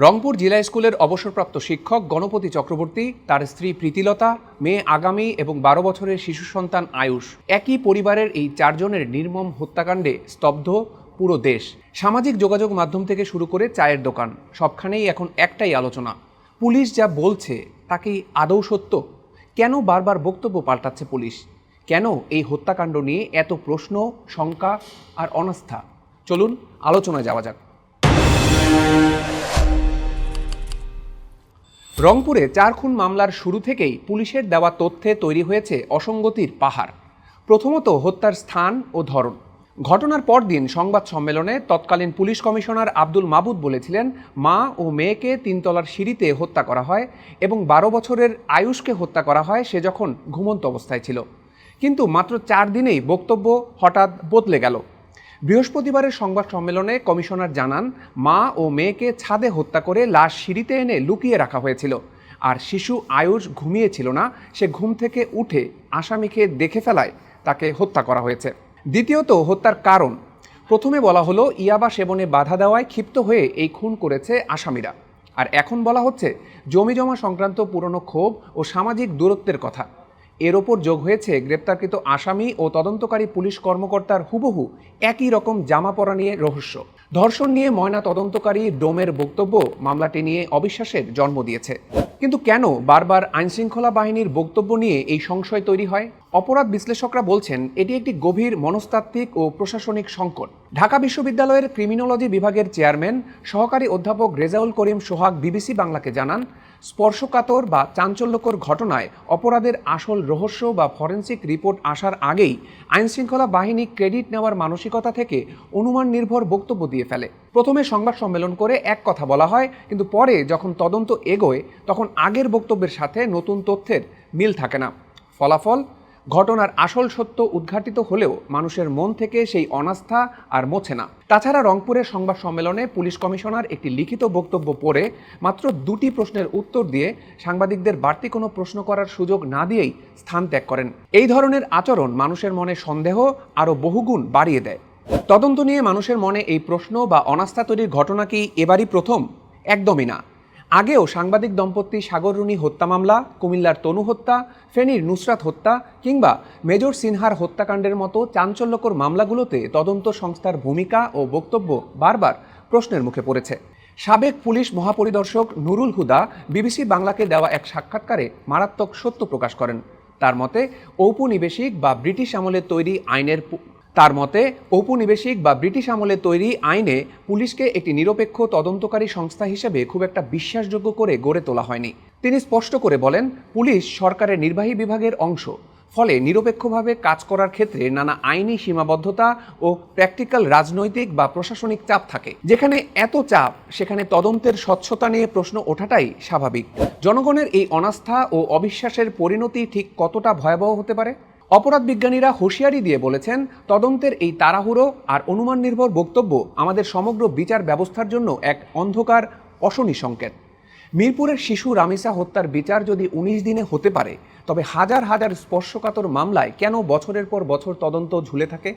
রংপুর জিলা স্কুলের অবসরপ্রাপ্ত শিক্ষক গণপতি চক্রবর্তী, তার স্ত্রী প্রীতিলতা, মেয়ে আগামী এবং ১২ বছরের শিশু সন্তান আয়ুষ, একই পরিবারের এই চারজনের নির্মম হত্যাকাণ্ডে স্তব্ধ পুরো দেশ। সামাজিক যোগাযোগ মাধ্যম থেকে শুরু করে চায়ের দোকান, সবখানেই এখন একটাই আলোচনা, পুলিশ যা বলছে তা কি আদৌ সত্য? কেন বারবার বক্তব্য পাল্টাচ্ছে পুলিশ? কেন এই হত্যাকাণ্ড নিয়ে এত প্রশ্ন, শঙ্কা আর অনাস্থা? চলুন আলোচনায় যাওয়া যাক। রংপুরে ৪ খুন মামলার শুরু থেকেই পুলিশের দেওয়া তথ্যে তৈরি হয়েছে অসঙ্গতির পাহাড়। প্রথমত হত্যার স্থান ও ধরন। ঘটনার পরদিন সংবাদ সম্মেলনে তৎকালীন পুলিশ কমিশনার আব্দুল মাবুদ বলেছিলেন, মা ও মেয়েকে ৩ তলার সিঁড়িতে হত্যা করা হয় এবং ১২ বছরের আয়ুষকে হত্যা করা হয় সে যখন ঘুমন্ত অবস্থায় ছিল। কিন্তু মাত্র ৪ দিনেই বক্তব্য হঠাৎ বদলে গেল। বৃহস্পতিবারের সংবাদ সম্মেলনে কমিশনার জানান, মা ও মেয়েকে ছাদে হত্যা করে লাশ সিঁড়িতে এনে লুকিয়ে রাখা হয়েছিল। আর শিশু আয়ুষ ঘুমিয়েছিল না, সে ঘুম থেকে উঠে আসামিকে দেখে ফেলায় তাকে হত্যা করা হয়েছে। দ্বিতীয়ত হত্যার কারণ। প্রথমে বলা হলো ইয়াবা সেবনে বাধা দেওয়ায় ক্ষিপ্ত হয়ে এই খুন করেছে আসামিরা। আর এখন বলা হচ্ছে জমিজমা সংক্রান্ত পুরনো ক্ষোভ ও সামাজিক দূরত্বের কথা। এর ওপর যোগ হয়েছে গ্রেপ্তারকৃত আসামি ও তদন্তকারী পুলিশ কর্মকর্তার হুবহু একই রকম জামা পরা নিয়ে রহস্য। ধর্ষণ নিয়ে ময়না তদন্তকারী ডোমের বক্তব্য মামলাটি নিয়ে অবিশ্বাসের জন্ম দিয়েছে। কিন্তু কেন বারবার আইনশৃঙ্খলা বাহিনীর বক্তব্য নিয়ে এই সংশয় তৈরি হয়? অপরাধ বিশ্লেষকরা বলছেন এটি একটি গভীর মনস্তাত্ত্বিক ও প্রশাসনিক সংকট। ঢাকা বিশ্ববিদ্যালয়ের ক্রিমিনোলজি বিভাগের চেয়ারম্যান সহকারী অধ্যাপক রেজাউল করিম সোহাগ বিবিসি বাংলাকে জানান, স্পর্শকাতর বা চাঞ্চল্যকর ঘটনায় অপরাধের আসল রহস্য বা ফরেনসিক রিপোর্ট আসার আগেই আইনশৃঙ্খলা বাহিনী ক্রেডিট নেওয়ার মানসিকতা থেকে অনুমান নির্ভর বক্তব্য দিয়ে ফেলে। প্রথমে সংবাদ সম্মেলন করে এক কথা বলা হয়, কিন্তু পরে যখন তদন্ত এগোয় তখন আগের বক্তব্যের সাথে নতুন তথ্যের মিল থাকে না। ফলাফল, ঘটনার আসল সত্য উদ্ঘাটিত হলেও মানুষের মন থেকে সেই অনাস্থা আর মোছে না। তাছাড়া রংপুরের সংবাদ সম্মেলনে পুলিশ কমিশনার একটি লিখিত বক্তব্য পড়ে মাত্র ২টি প্রশ্নের উত্তর দিয়ে সাংবাদিকদের বাড়তি কোনো প্রশ্ন করার সুযোগ না দিয়েই স্থান ত্যাগ করেন। এই ধরনের আচরণ মানুষের মনে সন্দেহ আরও বহুগুণ বাড়িয়ে দেয়। তদন্ত নিয়ে মানুষের মনে এই প্রশ্ন বা অনাস্থা তৈরির ঘটনা কি এবারই প্রথম? একদমই না। আগেও সাংবাদিক দম্পতি সাগর রুনি হত্যা মামলা, কুমিল্লার তনু হত্যা, ফেনীর নুসরাত হত্যা কিংবা মেজর সিনহার হত্যাকাণ্ডের মতো চাঞ্চল্যকর মামলাগুলোতে তদন্ত সংস্থার ভূমিকা ও বক্তব্য বারবার প্রশ্নের মুখে পড়েছে। সাবেক পুলিশ মহাপরিদর্শক নুরুল হুদা বিবিসি বাংলাকে দেওয়া এক সাক্ষাৎকারে মারাত্মক সত্য প্রকাশ করেন। তার মতে ঔপনিবেশিক বা ব্রিটিশ আমলে তৈরি আইনে পুলিশকে একটি নিরপেক্ষ তদন্তকারী সংস্থা হিসেবে খুব একটা বিশ্বাসযোগ্য করে গড়ে তোলা হয়নি। তিনি স্পষ্ট করে বলেন, পুলিশ সরকারের নির্বাহী বিভাগের অংশ, ফলে নিরপেক্ষভাবে কাজ করার ক্ষেত্রে নানা আইনি সীমাবদ্ধতা ও প্র্যাকটিক্যাল রাজনৈতিক বা প্রশাসনিক চাপ থাকে। যেখানে এত চাপ, সেখানে তদন্তের স্বচ্ছতা নিয়ে প্রশ্ন ওঠাটাই স্বাভাবিক। জনগণের এই অনাস্থা ও অবিশ্বাসের পরিণতি ঠিক কতটা ভয়াবহ হতে পারে? অপরাধ বিজ্ঞানীরা হুঁশিয়ারি দিয়ে বলেছেন, তদন্তের এই তাড়াহুড়ো আর অনুমান নির্ভর বক্তব্য আমাদের সমগ্র বিচার ব্যবস্থার জন্য এক অন্ধকার অশনি সংকেত। মিরপুরের শিশু রামিসা হত্যার বিচার যদি ১৯ দিনে হতে পারে, তবে হাজার হাজার স্পর্শকাতর মামলায় কেন বছরের পর বছর তদন্ত ঝুলে থাকে?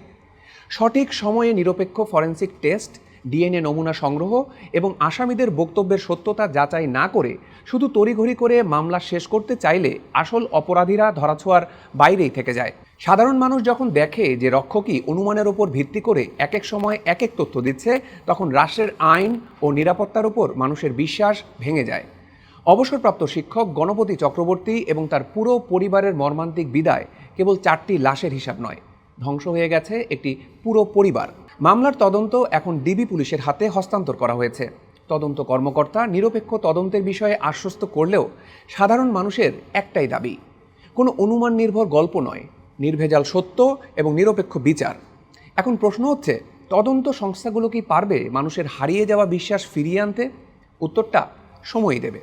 সঠিক সময়ে নিরপেক্ষ ফরেনসিক টেস্ট, ডিএনএ নমুনা সংগ্রহ এবং আসামিদের বক্তব্যের সত্যতা যাচাই না করে শুধু তড়িঘড়ি করে মামলা শেষ করতে চাইলে আসল অপরাধীরা ধরাছোঁয়ার বাইরেই থেকে যায়। সাধারণ মানুষ যখন দেখে যে রক্ষকই অনুমানের ওপর ভিত্তি করে এক এক সময় এক এক তথ্য দিচ্ছে, তখন রাষ্ট্রের আইন ও নিরাপত্তার উপর মানুষের বিশ্বাস ভেঙে যায়। অবসরপ্রাপ্ত শিক্ষক গণপতি চক্রবর্তী এবং তার পুরো পরিবারের মর্মান্তিক বিদায় কেবল 4টি লাশের হিসাব নয়, ধ্বংস হয়ে গেছে একটি পুরো পরিবার। মামলার তদন্ত এখন ডিবি পুলিশের হাতে হস্তান্তর করা হয়েছে। তদন্ত কর্মকর্তা নিরপেক্ষ তদন্তের বিষয়ে আশ্বস্ত করলেও সাধারণ মানুষের একটাই দাবি, কোনো অনুমান নির্ভর গল্প নয়, নির্ভেজাল সত্য এবং নিরপেক্ষ বিচার। এখন প্রশ্ন হচ্ছে, তদন্ত সংস্থাগুলো কি পারবে মানুষের হারিয়ে যাওয়া বিশ্বাস ফিরিয়ে আনতে? উত্তরটা সময়ই দেবে।